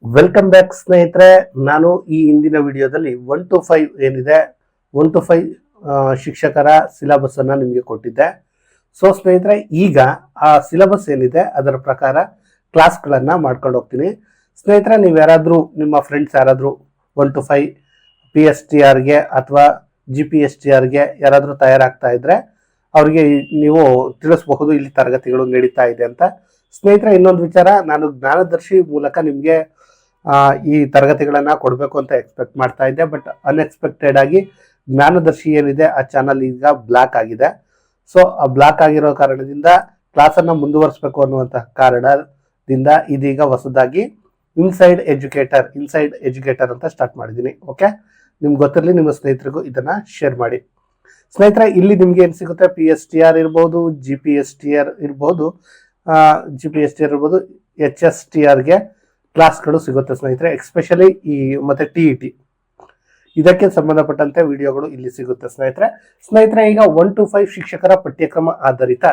Welcome back ಸ್ನೇಹಿತರೆ. ನಾನು ಈ ಹಿಂದಿನ ವಿಡಿಯೋದಲ್ಲಿ 1 to 5 ಏನಿದೆ 1 to 5 ಶಿಕ್ಷಕರ ಸಿಲೆಬಸ್ ಅನ್ನ ನಿಮಗೆ ಕೊಟ್ಟಿದ್ದೆ. ಸೊ ಸ್ನೇಹಿತರೆ, ಈಗ ಆ ಸಿಲೆಬಸ್ ಏನಿದೆ ಅದರ ಪ್ರಕಾರ ಕ್ಲಾಸ್ಗಳನ್ನ ಮಾಡ್ಕೊಂಡು ಹೋಗ್ತೀನಿ. ಸ್ನೇಹಿತರೆ, ನೀವು ಯಾರಾದರೂ ನಿಮ್ಮ ಫ್ರೆಂಡ್ಸ್ ಯಾರಾದರೂ 1 to 5 PSTRಗೆ ಅಥವಾ GPSTRಗೆ ಯಾರಾದರೂ ತಯಾರಾಗ್ತಾ ಇದ್ರೆ ಅವರಿಗೆ ನೀವು ತಿಳಿಸಬಹುದು ಇಲ್ಲಿ ತರಗತಿಗಳು ನಡೀತಾ ಇದೆ ಅಂತ. ಸ್ನೇಹಿತರೆ, ಇನ್ನೊಂದು ವಿಚಾರ, ನಾನು ಜ್ಞಾನದರ್ಶಿ ಮೂಲಕ ನಿಮಗೆ ಈ ತರಗತಿಗಳನ್ನ ಕೊಡಬೇಕು ಅಂತ ಎಕ್ಸ್ಪೆಕ್ಟ್ ಮಾಡ್ತಾ ಇದ್ದೆ. ಬಟ್ ಅನ್ಎಕ್ಸ್ಪೆಕ್ಟೆಡ್ ಆಗಿ ಜ್ಞಾನದರ್ಶಿ ಏನಿದೆ ಆ ಚಾನಲ್ ಈಗ ಬ್ಲಾಕ್ ಆಗಿದೆ. ಸೊ ಆ ಬ್ಲಾಕ್ ಆಗಿರೋ ಕಾರಣದಿಂದ ಕ್ಲಾಸನ್ನು ಮುಂದುವರಿಸಬೇಕು ಅನ್ನುವಂಥ ಕಾರಣದಿಂದ ಇದೀಗ ಹೊಸದಾಗಿ ಇನ್ಸೈಡ್ ಎಜುಕೇಟರ್ ಅಂತ ಸ್ಟಾರ್ಟ್ ಮಾಡಿದ್ದೀನಿ. ಓಕೆ, ನಿಮ್ಗೆ ಗೊತ್ತಿರಲಿ, ನಿಮ್ಮ ಸ್ನೇಹಿತರಿಗೂ ಇದನ್ನ ಶೇರ್ ಮಾಡಿ. ಸ್ನೇಹಿತರೆ, ಇಲ್ಲಿ ನಿಮ್ಗೆ ಏನು ಸಿಗುತ್ತೆ, PSTR ಇರ್ಬೋದು, GPSTR ಇರ್ಬೋದು, HSTRಗೆ ಕ್ಲಾಸ್ಗಳು ಸಿಗುತ್ತೆ ಸ್ನೇಹಿತರೆ. ಎಕ್ಸ್ಪೆಷಲಿ ಮತ್ತೆ TET ಇದಕ್ಕೆ ಸಂಬಂಧಪಟ್ಟಂತೆ ವಿಡಿಯೋಗಳು ಇಲ್ಲಿ ಸಿಗುತ್ತೆ ಸ್ನೇಹಿತರೆ. ಈಗ 1 to 5 ಶಿಕ್ಷಕರ ಪಠ್ಯಕ್ರಮ ಆಧಾರಿತ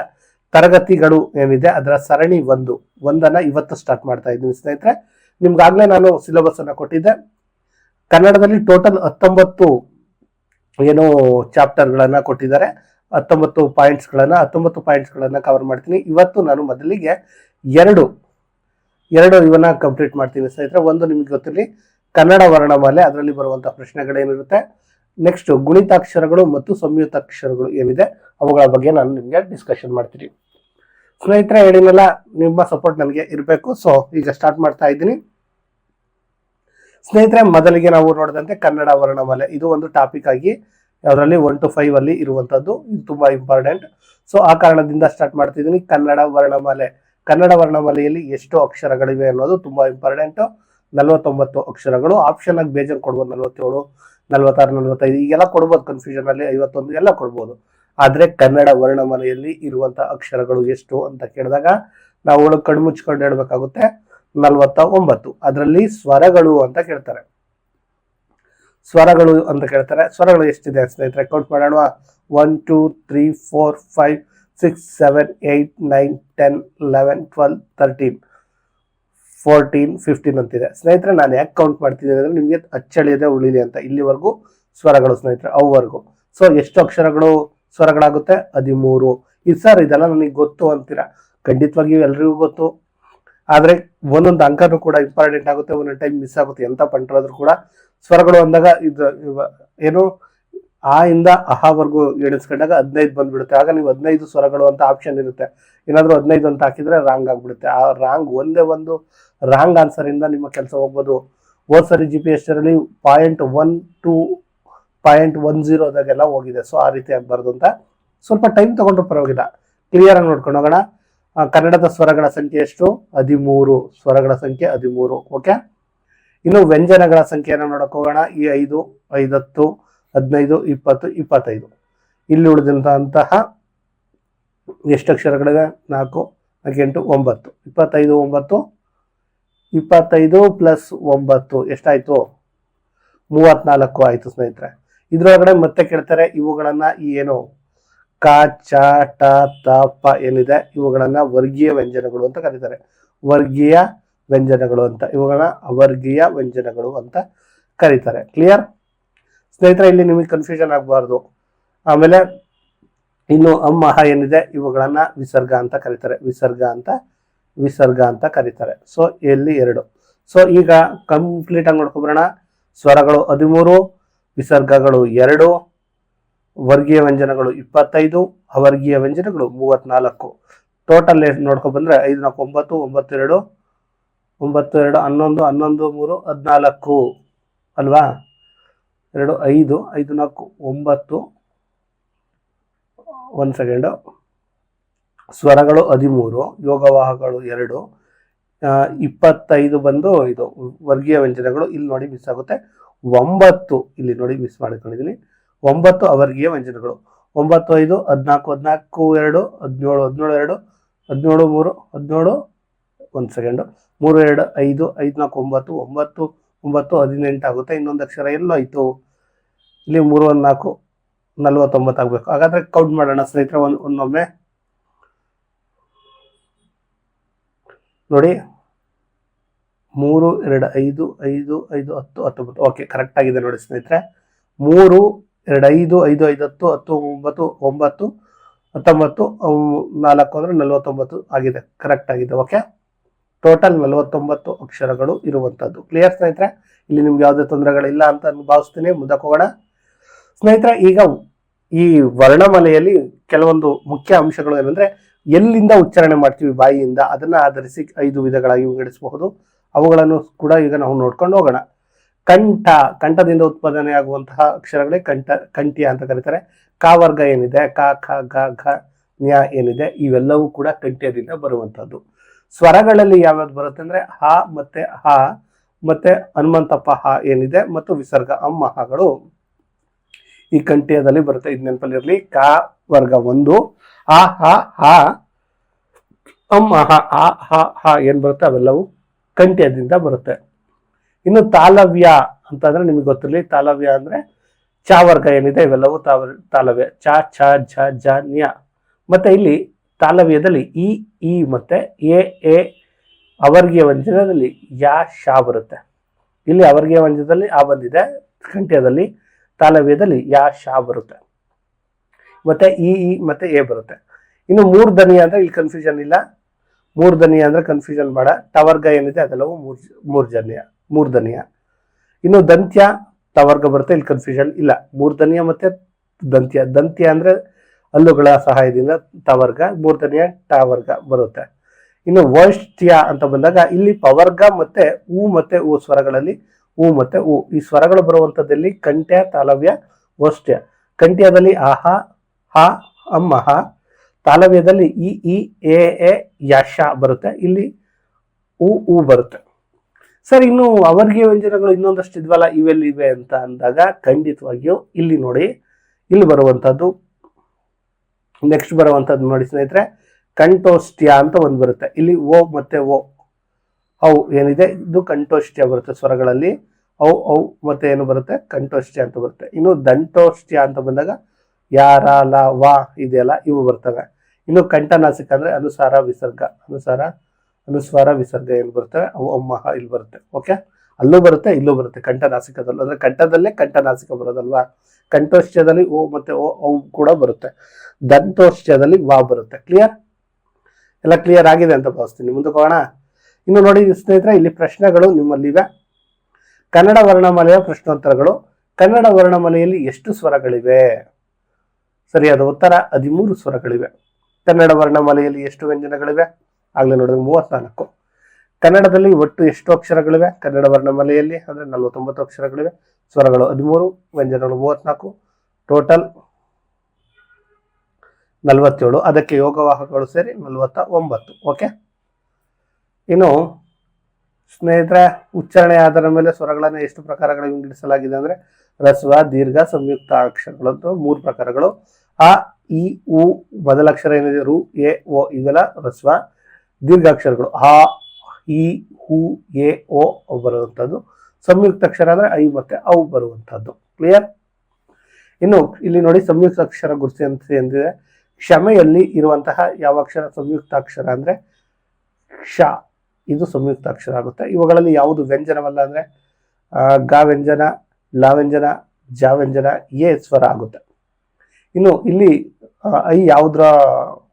ತರಗತಿಗಳು ಏನಿದೆ ಅದರ ಸರಣಿ ಒಂದನ್ನ ಇವತ್ತು ಸ್ಟಾರ್ಟ್ ಮಾಡ್ತಾ ಇದ್ದೀನಿ ಸ್ನೇಹಿತರೆ. ನಿಮ್ಗಾಗ್ಲೇ ನಾನು ಸಿಲೆಬಸ್ ಅನ್ನ ಕೊಟ್ಟಿದ್ದೆ. ಕನ್ನಡದಲ್ಲಿ ಟೋಟಲ್ 19 ಚಾಪ್ಟರ್ಗಳನ್ನ ಕೊಟ್ಟಿದ್ದಾರೆ. 19 ಪಾಯಿಂಟ್ಸ್ಗಳನ್ನ ಕವರ್ ಮಾಡ್ತೀನಿ. ಇವತ್ತು ನಾನು ಮೊದಲಿಗೆ ಎರಡು ಇವನ್ನ ಕಂಪ್ಲೀಟ್ ಮಾಡ್ತೀನಿ ಸ್ನೇಹಿತರೆ. ಒಂದು ನಿಮ್ಗೆ ಗೊತ್ತಿರಲಿ, ಕನ್ನಡ ವರ್ಣಮಾಲೆ, ಅದರಲ್ಲಿ ಬರುವಂತಹ ಪ್ರಶ್ನೆಗಳೇನಿರುತ್ತೆ. ನೆಕ್ಸ್ಟ್ ಗುಣಿತಾಕ್ಷರಗಳು ಮತ್ತು ಸಂಯುಕ್ತಾಕ್ಷರಗಳು ಏನಿದೆ ಅವುಗಳ ಬಗ್ಗೆ ನಾನು ನಿಮ್ಗೆ ಡಿಸ್ಕಷನ್ ಮಾಡ್ತೀನಿ ಸ್ನೇಹಿತರೆ. ಹೇಳಿನಲ್ಲ, ನಿಮ್ಮ ಸಪೋರ್ಟ್ ನನಗೆ ಇರಬೇಕು. ಸೊ ಈಗ ಸ್ಟಾರ್ಟ್ ಮಾಡ್ತಾ ಇದ್ದೀನಿ ಸ್ನೇಹಿತರೆ. ಮೊದಲಿಗೆ ನಾವು ನೋಡಿದಂತೆ ಕನ್ನಡ ವರ್ಣಮಾಲೆ, ಇದು ಒಂದು ಟಾಪಿಕ್ ಆಗಿ ಅದರಲ್ಲಿ 1 to 5 ಅಲ್ಲಿ ಇರುವಂತದ್ದು. ಇದು ತುಂಬಾ ಇಂಪಾರ್ಟೆಂಟ್. ಸೊ ಆ ಕಾರಣದಿಂದ ಸ್ಟಾರ್ಟ್ ಮಾಡ್ತಿದ್ದೀನಿ. ಕನ್ನಡ ವರ್ಣಮಾಲೆಯಲ್ಲಿ ಎಷ್ಟು ಅಕ್ಷರಗಳಿವೆ ಅನ್ನೋದು ತುಂಬಾ ಇಂಪಾರ್ಟೆಂಟ್. 49 ಅಕ್ಷರಗಳು. ಆಪ್ಷನ್ ಆಗಿ ಬೇಜಾರು ಕೊಡ್ಬೋದು, 47, 46, 45 ಈಗೆಲ್ಲ ಕೊಡ್ಬೋದು. ಕನ್ಫ್ಯೂಷನ್ ಅಲ್ಲಿ 51 ಎಲ್ಲ ಕೊಡ್ಬೋದು. ಆದ್ರೆ ಕನ್ನಡ ವರ್ಣಮಾಲೆಯಲ್ಲಿ ಇರುವಂತಹ ಅಕ್ಷರಗಳು ಎಷ್ಟು ಅಂತ ಕೇಳಿದಾಗ ನಾವು ಕಣ್ಣು ಮುಚ್ಕೊಂಡು ಹೇಳ್ಬೇಕಾಗುತ್ತೆ, 49. ಅದರಲ್ಲಿ ಸ್ವರಗಳು ಅಂತ ಕೇಳ್ತಾರೆ. ಸ್ವರಗಳು ಎಷ್ಟಿದೆ ಸ್ನೇಹಿತರೆ, ಕೌಂಟ್ ಮಾಡೋಣ. 1 2 3 4 5 6 7 8 9 10 11 12 13 14 15 ಅಂತಿದೆ ಸ್ನೇಹಿತರೆ. ನಾನು ಯಾಕೆ ಕೌಂಟ್ ಮಾಡ್ತಿದ್ದೀನಿ ಅಂದ್ರೆ ನಿಮಗೆ ಅಚ್ಚಳಿಯದೆ ಉಳಿಲಿ ಅಂತ. ಇಲ್ಲಿವರೆಗೂ ಸ್ವರಗಳು ಸ್ನೇಹಿತರೆ, ಅವುವರೆಗೂ. ಸೊ ಎಷ್ಟು ಸ್ವರಗಳಾಗುತ್ತೆ? 13. ಇದೆಲ್ಲ ನನಗೆ ಗೊತ್ತು ಅಂತೀರಾ, ಖಂಡಿತವಾಗಿಯೂ ಎಲ್ರಿಗೂ ಗೊತ್ತು. ಆದ್ರೆ ಒಂದೊಂದು ಅಂಕನೂ ಕೂಡ ಇಂಪಾರ್ಟೆಂಟ್ ಆಗುತ್ತೆ, ಒಂದೊಂದು ಟೈಮ್ ಮಿಸ್ ಆಗುತ್ತೆ. ಎಂತ ಪಂಟ್ರಾದ್ರೂ ಕೂಡ ಸ್ವರಗಳು ಅಂದಾಗ ಇದು ಆ ಇಂದ ಅಹಾವರೆಗೂ ಎಣಿಸ್ಕೊಂಡಾಗ 15 ಬಂದ್ಬಿಡುತ್ತೆ. ಆಗ ನೀವು 15 ಸ್ವರಗಳು ಅಂತ ಆಪ್ಷನ್ ಇರುತ್ತೆ. ಏನಾದ್ರೂ 15 ಅಂತ ಹಾಕಿದ್ರೆ ರಾಂಗ್ ಆಗ್ಬಿಡುತ್ತೆ. ಆ ಒಂದೇ ಒಂದು ರಾಂಗ್ ಆನ್ಸರ್ ಇಂದ ನಿಮ್ಮ ಕೆಲಸ ಹೋಗ್ಬೋದು. ಹೋದ್ ಸರಿ GPSTR ಅಲ್ಲಿ 0.1 to 0.10 ಅದಾಗೆಲ್ಲ ಹೋಗಿದೆ. ಸೊ ಆ ರೀತಿ ಆಗ್ಬಾರ್ದು ಅಂತ ಸ್ವಲ್ಪ ಟೈಮ್ ತಗೊಂಡ್ರು ಪರವಾಗಿಲ್ಲ. ಕ್ಲಿಯರ್ ಆಗಿ ನೋಡ್ಕೊಂಡು ಹೋಗೋಣ. ಕನ್ನಡದ ಸ್ವರಗಳ ಸಂಖ್ಯೆ ಎಷ್ಟು? 13 ಸ್ವರಗಳ ಸಂಖ್ಯೆ 13. ಓಕೆ, ಇನ್ನು ವ್ಯಂಜನಗಳ ಸಂಖ್ಯೆಯನ್ನು ನೋಡಕ್ ಹೋಗೋಣ. ಈ 5, 5, 10, 15, 20, 25. ಇಲ್ಲಿ ಉಳಿದಂತಹ ಎಷ್ಟು ಅಕ್ಷರಗಳಿವೆ? 4, 8, 9. 25, 9, 25 ಪ್ಲಸ್ 9 ಎಷ್ಟಾಯ್ತು? 34 ಆಯ್ತು ಸ್ನೇಹಿತರೆ. ಇದ್ರೊಳಗಡೆ ಮತ್ತೆ ಕೇಳ್ತಾರೆ ಇವುಗಳನ್ನ ಕ, ಚ, ಟ, ತ, ಪ ಏನಿದೆ ಇವುಗಳನ್ನ ವರ್ಗೀಯ ವ್ಯಂಜನಗಳು ಅಂತ ಕರೀತಾರೆ. ವರ್ಗೀಯ ವ್ಯಂಜನಗಳು ಅಂತ, ಇವುಗಳನ್ನ ಅವರ್ಗೀಯ ವ್ಯಂಜನಗಳು ಅಂತ ಕರೀತಾರೆ. ಕ್ಲಿಯರ್ ಸ್ನೇಹಿತರೆ, ಇಲ್ಲಿ ನಿಮಗೆ ಕನ್ಫ್ಯೂಷನ್ ಆಗಬಾರ್ದು. ಆಮೇಲೆ ಇನ್ನು ಅಮ್ಮಹ ಏನಿದೆ ಇವುಗಳನ್ನ ವಿಸರ್ಗ ಅಂತ ಕರೀತಾರೆ. ವಿಸರ್ಗ ಅಂತ ಕರೀತಾರೆ. ಸೊ ಇಲ್ಲಿ 2. ಸೊ ಈಗ ಕಂಪ್ಲೀಟ್ ಆಗಿ ನೋಡ್ಕೊಬರೋಣ. ಸ್ವರಗಳು 13, ವಿಸರ್ಗಗಳು 2, ವರ್ಗೀಯ ವ್ಯಂಜನಗಳು 25, ಅವರ್ಗೀಯ ವ್ಯಂಜನಗಳು 34. ಟೋಟಲ್ ನೋಡ್ಕೊಂಡ್ ಬಂದ್ರೆ 5 4 9 9 2 9 2 11 11 3 14 ಅಲ್ವಾ? 2 5 5 4 9. 1 ಸೆಕೆಂಡ್. ಸ್ವರಗಳು 13, ಯೋಗವಾಹಗಳು 2, 25 ಬಂದು ಇದು ವರ್ಗೀಯ ವ್ಯಂಜನಗಳು. ಇಲ್ಲಿ ನೋಡಿ ಮಿಸ್ ಆಗುತ್ತೆ 9. ಇಲ್ಲಿ ನೋಡಿ ಮಿಸ್ ಮಾಡ್ಕೊಂಡಿದ್ದೀನಿ 9 ಅವರ್ಗೀಯ ವ್ಯಂಜನಗಳು. 9 5 14 14 2 17 17 2 17 3 17. 1 ಸೆಕೆಂಡ್. 3 2 5 5 4 9 9 9 18 ಆಗುತ್ತೆ. ಇನ್ನೊಂದು ಅಕ್ಷರ ಎಲ್ಲೋ ಆಯ್ತು. ಇಲ್ಲಿ 3 1 4 49 ಆಗ್ಬೇಕು. ಹಾಗಾದ್ರೆ ಕೌಂಟ್ ಮಾಡೋಣ ಸ್ನೇಹಿತರೆ ಒಂದೊಮ್ಮೆ ನೋಡಿ. 3 2 5 5 5 10 19. ಓಕೆ, ಕರೆಕ್ಟ್ ಆಗಿದೆ ನೋಡಿ ಸ್ನೇಹಿತರೆ. 3 2 5 5 5 10 10 9 19 4 ಅಂದ್ರೆ 49 ಆಗಿದೆ, ಕರೆಕ್ಟ್ ಆಗಿದೆ. ಓಕೆ, ಟೋಟಲ್ 49 ಅಕ್ಷರಗಳು ಇರುವಂತದ್ದು. ಕ್ಲಿಯರ್ ಸ್ನೇಹಿತರೆ? ಇಲ್ಲಿ ನಿಮ್ಗೆ ಯಾವುದೇ ತೊಂದರೆಗಳಿಲ್ಲ ಅಂತ ಭಾವಿಸ್ತೀನಿ. ಮುಂದಕ್ಕೆ ಹೋಗೋಣ ಸ್ನೇಹಿತರೆ. ಈಗ ಈ ವರ್ಣಮಾಲೆಯಲ್ಲಿ ಕೆಲವೊಂದು ಮುಖ್ಯ ಅಂಶಗಳು ಏನಂದ್ರೆ, ಎಲ್ಲಿಂದ ಉಚ್ಚಾರಣೆ ಮಾಡ್ತೀವಿ ಬಾಯಿಯಿಂದ, ಅದನ್ನ ಆಧರಿಸಿ 5 ವಿಧಗಳಾಗಿ ವಿಂಗಡಿಸಬಹುದು. ಅವುಗಳನ್ನು ಕೂಡ ಈಗ ನಾವು ನೋಡ್ಕೊಂಡು ಹೋಗೋಣ. ಕಂಠ, ಕಂಠದಿಂದ ಉತ್ಪಾದನೆ ಆಗುವಂತಹ ಅಕ್ಷರಗಳೇ ಕಂಠ್ಯ ಅಂತ ಕರೀತಾರೆ. ಕ ವರ್ಗ ಏನಿದೆ, ಕ ಖ ಗ ಘ ನ್ಯ ಏನಿದೆ, ಇವೆಲ್ಲವೂ ಕೂಡ ಕಂಠ್ಯದಿಂದ ಬರುವಂತದ್ದು. ಸ್ವರಗಳಲ್ಲಿ ಯಾವ್ಯಾವ್ದು ಬರುತ್ತೆ ಅಂದ್ರೆ ಹ ಮತ್ತೆ ಹ ಮತ್ತೆ ಹನುಮಂತಪ್ಪ ಹ ಏನಿದೆ ಮತ್ತು ವಿಸರ್ಗ ಅಮ್ಮ ಹಗಳು ಈ ಕಂಠ್ಯದಲ್ಲಿ ಬರುತ್ತೆ. ಇದು ನೆನಪಲ್ಲಿರಲಿ. ಕ ವರ್ಗ 1, ಆ ಹ ಹ ಅಮ್ಮ ಹ ಆ ಹ ಹ ಏನ್ ಬರುತ್ತೆ ಅವೆಲ್ಲವೂ ಕಂಠ್ಯದಿಂದ ಬರುತ್ತೆ. ಇನ್ನು ತಾಲವ್ಯ ಅಂತಂದ್ರೆ ನಿಮಗೆ ಗೊತ್ತಿರಲಿ. ತಾಲವ್ಯ ಅಂದ್ರೆ ಚ ವರ್ಗ ಏನಿದೆ ಇವೆಲ್ಲವೂ ತಾಲವ್ಯ. ಚ ಛ ಝ ಝ ನ್ಯ. ಮತ್ತೆ ಇಲ್ಲಿ ತಾಲವ್ಯದಲ್ಲಿ ಈ ಮತ್ತೆ ಎ ಅವರ್ಗೀಯ ವ್ಯಂಜನದಲ್ಲಿ ಯಾ ಶಾ ಬರುತ್ತೆ. ಇಲ್ಲಿ ಅವರ್ಗೀಯ ವ್ಯಂಜನದಲ್ಲಿ ಆ ಬಂದಿದೆ, ಕಂಠ್ಯದಲ್ಲಿ ತಾಲವ್ಯದಲ್ಲಿ ಯಾ ಶಾ ಬರುತ್ತೆ. ಮತ್ತೆ ಈ ಮತ್ತೆ ಎ ಬರುತ್ತೆ. ಇನ್ನು ಮೂರ್ಧನಿ ಅಂದ್ರೆ ಇಲ್ಲಿ ಕನ್ಫ್ಯೂಷನ್ ಇಲ್ಲ. ಮೂರ್ಧನಿಯ ಅಂದ್ರೆ ಕನ್ಫ್ಯೂಷನ್ ಬೇಡ. ಟವರ್ಗ ಏನಿದೆ ಅದೆಲ್ಲವೂ ಮೂರ್ಧನಿಯ. ಇನ್ನು ದಂತ್ಯ ತವರ್ಗ ಬರುತ್ತೆ, ಇಲ್ಲಿ ಕನ್ಫ್ಯೂಷನ್ ಇಲ್ಲ. ಮೂರ್ಧನಿಯ ಮತ್ತೆ ದಂತ್ಯ ಅಂದ್ರೆ ಹಲ್ಲುಗಳ ಸಹಾಯದಿಂದ ತವರ್ಗ, ಮೂರ್ಧನಿಯ ಟವರ್ಗ ಬರುತ್ತೆ. ಇನ್ನು ವೈಷ್ಟ್ಯ ಅಂತ ಬಂದಾಗ ಇಲ್ಲಿ ಪವರ್ಗ ಮತ್ತೆ ಉ ಸ್ವರಗಳಲ್ಲಿ ಉ ಮತ್ತೆ ಉ ಈ ಸ್ವರಗಳು ಬರುವಂತದ್ದಲ್ಲಿ ಕಂಠ್ಯ, ತಾಲವ್ಯ, ವೈಷ್ಟ್ಯ. ಕಂಠ್ಯದಲ್ಲಿ ಆಹ ಹ ಅಮ್ಮ ಹ, ತಾಲವ್ಯದಲ್ಲಿ ಈ ಎ ಯಶ ಬರುತ್ತೆ, ಇಲ್ಲಿ ಉ ಬರುತ್ತೆ. ಸರ್, ಇನ್ನು ಅವರ್ಗೀಯ ವ್ಯಂಜನಗಳು ಇನ್ನೊಂದಷ್ಟು ಇದ್ವಲ್ಲ, ಇವೆಲ್ಲಿವೆ ಅಂತ ಅಂದಾಗ ಖಂಡಿತವಾಗಿಯೂ ಇಲ್ಲಿ ನೋಡಿ, ಇಲ್ಲಿ ಬರುವಂತದ್ದು ನೆಕ್ಸ್ಟ್ ಬರುವಂತದ್ದು ನೋಡಿ ಸ್ನೇಹಿತರೆ, ಕಂಠೋಷ್ಟ್ಯ ಅಂತ ಒಂದು ಬರುತ್ತೆ. ಇಲ್ಲಿ ಓ ಮತ್ತೆ ಓ ಅವು ಏನಿದೆ ಇದು ಕಂಠೋಷ್ಟ್ಯ ಬರುತ್ತೆ ಸ್ವರಗಳಲ್ಲಿ. ಅವು ಮತ್ತೆ ಏನು ಬರುತ್ತೆ, ಕಂಠೋಷ್ಟ್ಯ ಅಂತ ಬರುತ್ತೆ. ಇನ್ನು ದಂಟೋಷ್ಟ್ಯ ಅಂತ ಬಂದಾಗ ಯಾರ ಲ ವಾ ಇದೆಯಲ್ಲ ಇವು ಬರ್ತವೆ. ಇನ್ನು ಕಂಠನಾಸಿಕ ಅಂದ್ರೆ ಅನುಸ್ವಾರ ವಿಸರ್ಗ ಏನು ಬರ್ತವೆ ಅವು ಅಮ್ಮಹ ಇಲ್ಲಿ ಬರುತ್ತೆ. ಓಕೆ, ಅಲ್ಲೂ ಬರುತ್ತೆ ಇಲ್ಲೂ ಬರುತ್ತೆ. ಕಂಠನಾಸಿಕದಲ್ಲೂ ಅಂದ್ರೆ ಕಂಠದಲ್ಲೇ ಕಂಠನಾಸಿಕ ಬರೋದಲ್ವಾ. ಕಂಠೋಷ್ಟ್ಯದಲ್ಲಿ ಓ ಮತ್ತೆ ಓ ಅವು ಕೂಡ ಬರುತ್ತೆ. ದಂತೋಷ್ಟ್ಯದಲ್ಲಿ ವಾ ಬರುತ್ತೆ. ಕ್ಲಿಯರ್? ಎಲ್ಲ ಕ್ಲಿಯರ್ ಆಗಿದೆ ಅಂತ ಭಾವಿಸ್ತೀನಿ. ಮುಂದಕ್ಕೆ ಹೋಗೋಣ. ಇನ್ನು ನೋಡಿ ಸ್ನೇಹಿತರೆ, ಇಲ್ಲಿ ಪ್ರಶ್ನೆಗಳು ನಿಮ್ಮಲ್ಲಿವೆ. ಕನ್ನಡ ವರ್ಣಮಾಲೆಯ ಪ್ರಶ್ನೋತ್ತರಗಳು. ಕನ್ನಡ ವರ್ಣಮಾಲೆಯಲ್ಲಿ ಎಷ್ಟು ಸ್ವರಗಳಿವೆ? ಸರಿಯಾದ ಉತ್ತರ 13 ಸ್ವರಗಳಿವೆ. ಕನ್ನಡ ವರ್ಣಮಾಲೆಯಲ್ಲಿ ಎಷ್ಟು ವ್ಯಂಜನಗಳಿವೆ? ಆಗ್ಲೇ ನೋಡಿದ್ರೆ 34. ಕನ್ನಡದಲ್ಲಿ ಒಟ್ಟು ಎಷ್ಟು ಅಕ್ಷರಗಳಿವೆ? ಕನ್ನಡ ವರ್ಣಮಾಲೆಯಲ್ಲಿ ಅಂದ್ರೆ 49 ಅಕ್ಷರಗಳಿವೆ. ಸ್ವರಗಳು 13, ವ್ಯಂಜನಗಳು 34, ಟೋಟಲ್ 47. ಅದಕ್ಕೆ ಯೋಗವಾಹಕಗಳು ಸೇರಿ 49. ಓಕೆ, ಇನ್ನು ಸ್ನೇಹಿತರೆ, ಉಚ್ಚಾರಣೆ ಆಧಾರದ ಮೇಲೆ ಸ್ವರಗಳನ್ನು ಎಷ್ಟು ಪ್ರಕಾರಗಳಿಗೆ ವಿಂಗಡಿಸಲಾಗಿದೆ ಅಂದ್ರೆ ರಸ್ವ, ದೀರ್ಘ, ಸಂಯುಕ್ತ ಅಕ್ಷರಗಳಂತೂ 3 ಪ್ರಕಾರಗಳು. ಅ ಇ ಉ ಮೊದಲಕ್ಷರ ಏನಿದೆ ರು ಎ ಓ ಇವೆಲ್ಲ ರಸ್ವ. ದೀರ್ಘಾಕ್ಷರಗಳು ಹ ಇ ಹು ಎ ಓ ಬರುವಂತದ್ದು. ಸಂಯುಕ್ತ ಅಕ್ಷರ ಅಂದ್ರೆ ಐ ಮತ್ತೆ ಅವು ಬರುವಂತದ್ದು. ಕ್ಲಿಯರ್? ಇನ್ನು ಇಲ್ಲಿ ನೋಡಿ ಸಂಯುಕ್ತ ಅಕ್ಷರ ಗುರುತು ಅಂತ ಎಂದಿದೆ. ಕ್ಷಮೆಯಲ್ಲಿ ಇರುವಂತಹ ಯಾವ ಅಕ್ಷರ ಸಂಯುಕ್ತ ಅಕ್ಷರ ಅಂದ್ರೆ ಕ್ಷ, ಇದು ಸಂಯುಕ್ತ ಅಕ್ಷರ ಆಗುತ್ತೆ. ಇವುಗಳಲ್ಲಿ ಯಾವುದು ವ್ಯಂಜನವಲ್ಲ ಅಂದ್ರೆ ಗ ವ್ಯಂಜನ, ಲ ವ್ಯಂಜನ, ಜ ವ್ಯಂಜನ, ಎ ಸ್ವರ ಆಗುತ್ತೆ. ಇನ್ನು ಇಲ್ಲಿ ಐ ಯಾವುದ್ರ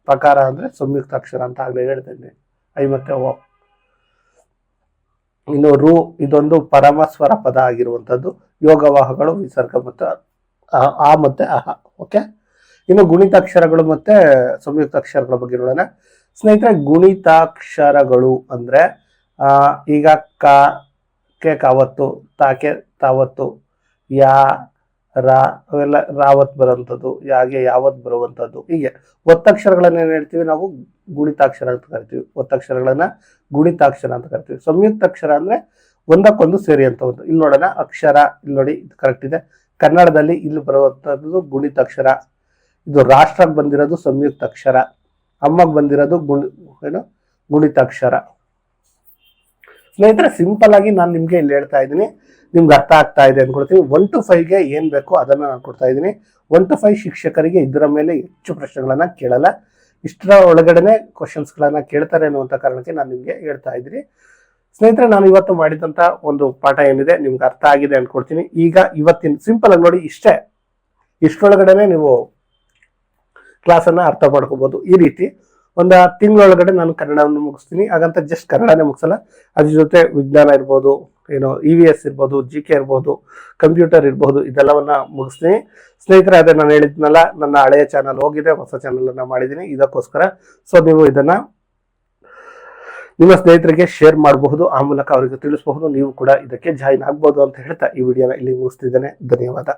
ಪ್ರಕಾರ ಅಂದ್ರೆ ಸಂಯುಕ್ತ ಅಕ್ಷರ ಅಂತ ಆಗ್ಲೇ ಹೇಳ್ತಾ ಇದ್ದೀನಿ, ಐ ಮತ್ತೆ ಓ. ಇನ್ನು ರು ಇದೊಂದು ಪರಮ ಸ್ವರ ಪದ ಆಗಿರುವಂತದ್ದು. ಯೋಗವಾಹಗಳು ವಿಸರ್ಗ ಮತ್ತು ಆ ಮತ್ತೆ ಅಹ. ಓಕೆ, ಇನ್ನು ಗುಣಿತಾಕ್ಷರಗಳು ಮತ್ತೆ ಸಂಯುಕ್ತ ಅಕ್ಷರಗಳ ಬಗ್ಗೆ ನೋಡೋಣ ಸ್ನೇಹಿತರೆ. ಗುಣಿತಾಕ್ಷರಗಳು ಅಂದ್ರೆ ಈಗ ಕೆ ಕಾವತ್ತು, ತಾಕೆ ತಾವತ್ತು, ಯಾ ರಾ ಅವೆಲ್ಲ ರಾವತ್ ಬರುವಂಥದ್ದು, ಯಾಗೆ ಯಾವತ್ ಬರುವಂಥದ್ದು. ಹೀಗೆ ಒತ್ತಕ್ಷರಗಳನ್ನ ಏನ್ ಹೇಳ್ತೀವಿ ನಾವು? ಗುಣಿತಾಕ್ಷರ ಅಂತ ಕರಿತೀವಿ. ಒತ್ತಕ್ಷರಗಳನ್ನ ಗುಣಿತಾಕ್ಷರ ಅಂತ ಕರಿತೀವಿ. ಸಂಯುಕ್ತ ಅಕ್ಷರ ಅಂದ್ರೆ ಒಂದಕ್ಕೊಂದು ಸೇರಿ ಅಂತ ಒಂದು. ಇಲ್ಲಿ ನೋಡೋಣ, ಅಕ್ಷರ ಇಲ್ಲಿ ನೋಡಿ ಇದು ಕರೆಕ್ಟ್ ಇದೆ. ಕನ್ನಡದಲ್ಲಿ ಇಲ್ಲಿ ಬರುವಂತದ್ದು ಗುಣಿತಾಕ್ಷರ. ಇದು ರಾಷ್ಟ್ರಕ್ಕೆ ಬಂದಿರೋದು ಸಂಯುಕ್ತ ಅಕ್ಷರ, ಅಮ್ಮಗ್ ಬಂದಿರೋದು ಗುಣಿತಾಕ್ಷರ. ಸ್ನೇಹಿತರೆ, ಸಿಂಪಲ್ ಆಗಿ ನಾನು ನಿಮ್ಗೆ ಇಲ್ಲಿ ಹೇಳ್ತಾ ಇದ್ದೀನಿ, ನಿಮ್ಗೆ ಅರ್ಥ ಆಗ್ತಾ ಇದೆ ಅನ್ಕೊಳ್ತೀನಿ. 1 to 5ಗೆ ಏನ್ ಬೇಕೋ ಅದನ್ನ ನಾನು ಕೊಡ್ತಾ ಇದ್ದೀನಿ. 1 to 5 ಶಿಕ್ಷಕರಿಗೆ ಇದರ ಮೇಲೆ ಹೆಚ್ಚು ಪ್ರಶ್ನೆಗಳನ್ನ ಕೇಳಲ್ಲ, ಇಷ್ಟರ ಒಳಗಡೆನೆ ಕ್ವಶನ್ಸ್ ಗಳನ್ನ ಕೇಳ್ತಾರೆ ಅನ್ನುವಂತ ಕಾರಣಕ್ಕೆ ನಾನು ನಿಮ್ಗೆ ಹೇಳ್ತಾ ಇದ್ದೀನಿ. ಸ್ನೇಹಿತರೆ, ನಾನು ಇವತ್ತು ಮಾಡಿದಂತ ಒಂದು ಪಾಠ ಏನಿದೆ ನಿಮ್ಗೆ ಅರ್ಥ ಆಗಿದೆ ಅನ್ಕೊಡ್ತೀನಿ. ಈಗ ಇವತ್ತಿನ ಸಿಂಪಲ್ ಆಗಿ ನೋಡಿ, ಇಷ್ಟೊಳಗಡೆನೆ ನೀವು ಕ್ಲಾಸನ್ನ ಅರ್ಥ ಮಾಡ್ಕೋಬಹುದು. ಈ ರೀತಿ ಒಂದು ತಿಂಗಳೊಳಗಡೆ ನಾನು ಕನ್ನಡವನ್ನು ಮುಗಿಸ್ತೀನಿ. ಹಾಗಂತ ಜಸ್ಟ್ ಕನ್ನಡನೇ ಮುಗಿಸಲ್ಲ, ಅದ್ರ ಜೊತೆ ವಿಜ್ಞಾನ ಇರ್ಬೋದು, EVS ಇರ್ಬೋದು, GK ಇರ್ಬೋದು, ಕಂಪ್ಯೂಟರ್ ಇರ್ಬೋದು, ಇದೆಲ್ಲವನ್ನ ಮುಗಿಸ್ತೀನಿ. ಸ್ನೇಹಿತರೆ, ಅದೇ ನಾನು ಹೇಳಿದ್ನಲ್ಲ, ನನ್ನ ಹಳೆಯ ಚಾನಲ್ ಹೋಗಿದೆ, ಹೊಸ ಚಾನಲ್ ಅನ್ನ ಮಾಡಿದ್ದೀನಿ ಇದಕ್ಕೋಸ್ಕರ. ಸೊ ನೀವು ಇದನ್ನ ನಿಮ್ಮ ಸ್ನೇಹಿತರಿಗೆ ಶೇರ್ ಮಾಡಬಹುದು, ಆ ಮೂಲಕ ಅವರಿಗೆ ತಿಳಿಸಬಹುದು. ನೀವು ಕೂಡ ಇದಕ್ಕೆ ಜಾಯಿನ್ ಆಗ್ಬೋದು ಅಂತ ಹೇಳ್ತಾ ಈ ವಿಡಿಯೋನ ಇಲ್ಲಿ ಮುಗಿಸ್ತಿದ್ದೇನೆ. ಧನ್ಯವಾದ.